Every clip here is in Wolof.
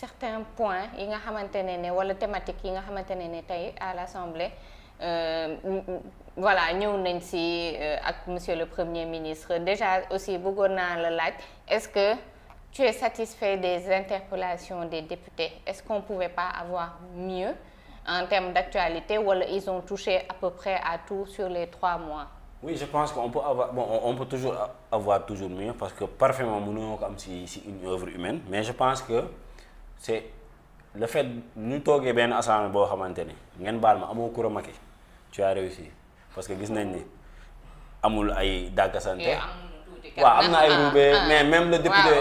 certains points yi nga xamante ne wala thématique yi nga xamante ne tey à l'Assemblée voilà ñëw nañ ci ak monsieur le Premier ministre déjà aussi bëggoon naa la laaj est-ce que tu es satisfait des interpellations des députés? Est-ce qu'on pouvait pas avoir mieux en termes d'actualité wala ils ont touché à peu près à tout sur les 3 mois? Oui, je pense qu'on peut avoir on peut toujours avoir toujours mieux parce que parfaitement mënoo ko am ci une œuvre humaine, mais je pense que c'est le fait ñu toogee benn assemblée boo xamante ni ngeen baal ma amoo Coura Macky tu as réussi parce que gis nañ ni amul ay dàggasante. waaw am na ay roubé mais même le député.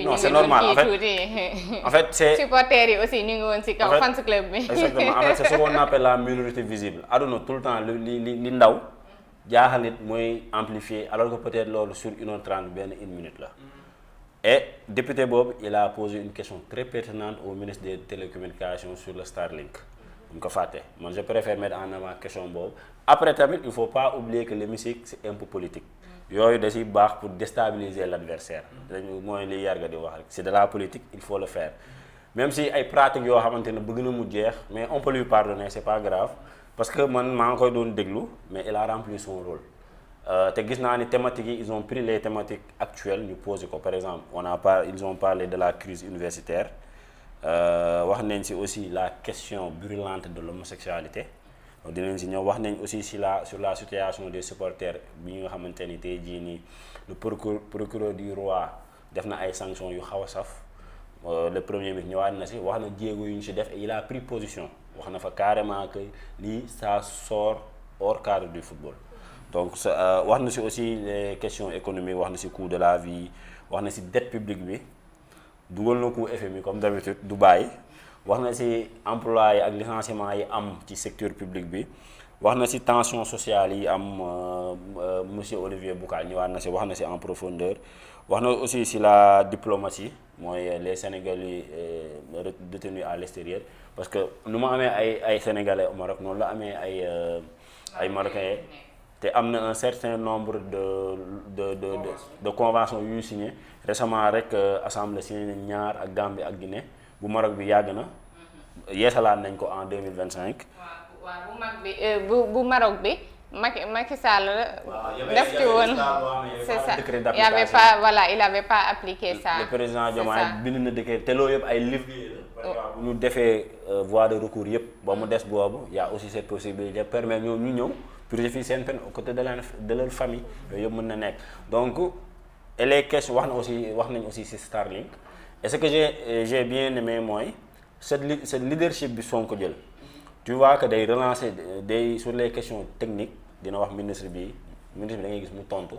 non c'est normal en fait c'est supporters yi aussi ñu ngi woon ci kaw fans club bi. exactement en fait c'est ce qu'on appelle la minorité visible aduna tout le temps li ndaw jaaxal nit mooy amplifier alors que peut-être loolu sur 1h30 benn 1 minute la. Et député boobu il a posé une question très pertinente au ministre des télécommunications sur le Starlink. buñ ko fàtte man je préfère mettre en avant question boobu après tamit il faut pas oublier que l'hémicycle c'est un peu politique. yooyu da ciy baax pour déstabiliser l'adversaire dañu mooy li Yarga di wax rek c'est de la politique il faut le faire même si ay pratiques yoo xamante ne bëgg na mu jeex mais on peut lui pardonner c'est pas grave parce que man maa ngi koy doon déglu mais il a rempli son rôle te gis naa ni thématiques yi ils ont pris les thématiques actuelles ñu posé ko par exemple ils ont parlé de la crise universitaire wax nañ ci aussi la question brûlante de l'homosexualité dinañ ci ñëw wax nañ aussi sur la situation des supporters bi nga xamante ni tey jii nii le procureur du roi def na ay sanctions yu xaw a saf le premier ministre ñëwaat na ci wax na jéego yu ñu ci def et il a pris position wax na fa carrément que lii ça sort hors cadre du football. donc wax na ci aussi les questions économiques wax na ci coût de la vie wax na ci dette publique bi dugal na coût FMI comme d'habitude du bàyyi. wax na ci emploi yi ak licenciement yi am ci secteur public bi wax na ci tension sociale yi am monsieur Olivier Boucal ñëwaat na ci wax na ci en profondeur wax na aussi ci la diplomatie mooy les Sénégalais détenus à l'extérieur parce que nu ma amee ay Sénégalais au Maroc noonu la amee ay Marocains te am na un certain nombre de conventions yu ñu signé récemment rek assemblée signé nañ ñaar ak Gambie ak Guinée. bu Maroc bi yàgg na yeesalaat nañ ko en 2025. waaw bu mag bi bu Maroc bi Macky Sall def ci woon c'est ça il avait pas voilà il avait pas appliqué ça. le président Diomaye bind na décret te loolu yëpp ay levier la. par exemple bu ñu defee voie de recours yëpp ba mu des boobu y a aussi cette possibilité permettre ñoom ñu ñëw purger fii seen peine aux côtés de leur famille yooyu yëpp mën na nekk donc et les questions wax nañ aussi ci Starlink. Et ce que j'ai bien aimé mooy cette leadership bi Sonko jël tu vois que day relancer sur les questions techniques dina wax ministre bi da ngay gis mu tontu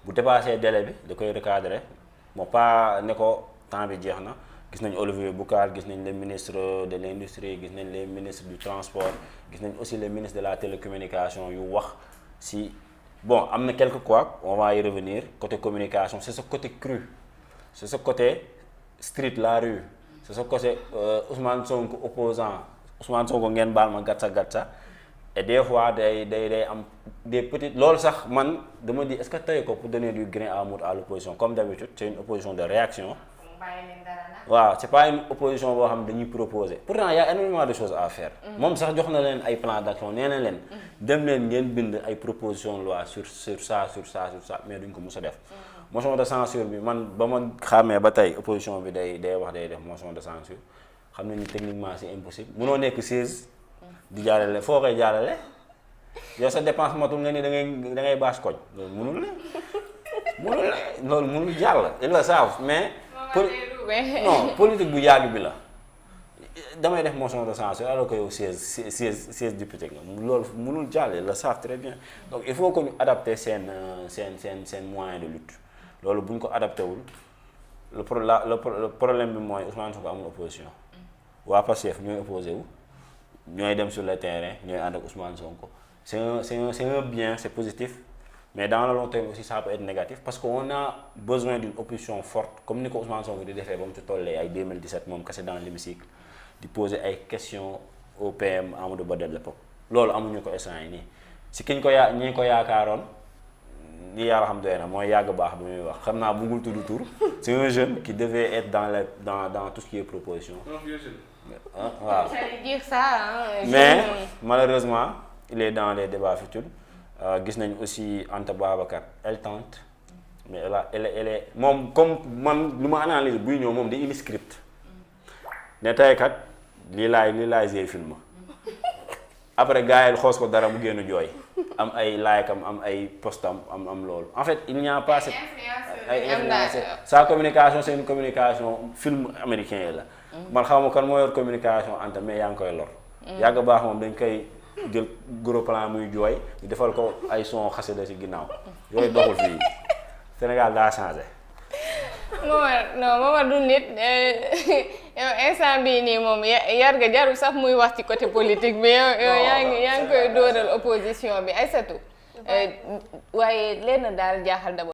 bu dépassé délai bi da koy recadrer moo pas ne ko temps bi jeex na gis nañ Olivier Boucar gis nañ les ministres de l'industrie gis nañ les ministres du transport gis nañ aussi les ministres de la télécommunication yu wax si bon am na quelques quoi on va y revenir côté communication c'est ce côté cru c'est ce côté street la rue c'est ce côté Ousmane Sonko opposant Ousmane Sonko ngeen baal ma gatsa et des fois day am des petites loolu sax man dama di est-ce que tey ko pour donner du grain à moudre à l'opposition comme d'habitude c'est une opposition de réaction waaw c'est pas une opposition boo xam dañuy proposer pourtant il y a énormément de choses à faire moom sax jox na leen ay plan d'action nee na leen dem leen ngeen bind ay proposition de loi sur ça mais duñ ko mës a def motion de censure bi man ba ma xàmmee ba tey opposition bi day wax day def motion de censure xam nañu techniquement c'est impossible mënoo nekk 16 di jàllale foo koy jàllale yow sa dépense matul nga ni da ngay bâche koñ loolu mënul jàll ils le savent mais non politique bu yàgg bi la damay def motion de censure alors que yow 16 députés nga loolu mënul jàll ils le savent très bien donc il faut que ñu adapter seen moyen de lutte loolu bu ñu ko adapté wul le problème bi mooy Ousmane Sonko amul opposition waa Pastef ñooy opposé wu ñooy dem sur le terrain ñooy ànd ak Ousmane Sonko c'est un bien c'est positif mais dans le long terme aussi ça peut être négatif parce que on a besoin d'une opposition forte comme ni ko Ousmane Sonko di defee ba mu ci tollee ay 2017 moom kese dans l'hémicycle di poser ay questions au PM Amadou Ba de l'époque loolu amuñu ko instant yi nii si ñi ko yaakaaroon li yàlla xam doy na mooy yàgg baax bi muy wax xam naa bëggul tudd tur c'est un jeune qui devait être dans tout ce qui est proposition. waaw j'allais dire ça mais malheureusement il est dans les débats futurs gis nañ aussi Anta Babacar elle tente mais elle est moom comme man lu ma analyse buy ñëw moom di indi script ne tey kat lii laay gérer film après gars yi xoos ko dara mu génn jooy am ay like am ay postam am loolu en fait il n'y a pas cette ay influenceur sa communication c'est une communication film américain yi la man xaw ma kan moo yor communication Anta mais yaa ngi koy lor yàgg baax moom dañ koy jël gros plan muy jooy ñu defal ko ay son xasida ci ginnaaw yooyu doxul fii Sénégal daa changé. Momar du nit yow instant bii nii moom yar nga jarul sax muy wax ci côté politique bi yow yaa ngi koy dóoral opposition bi Aïssatou waaye lenn daal jaaxal d'abord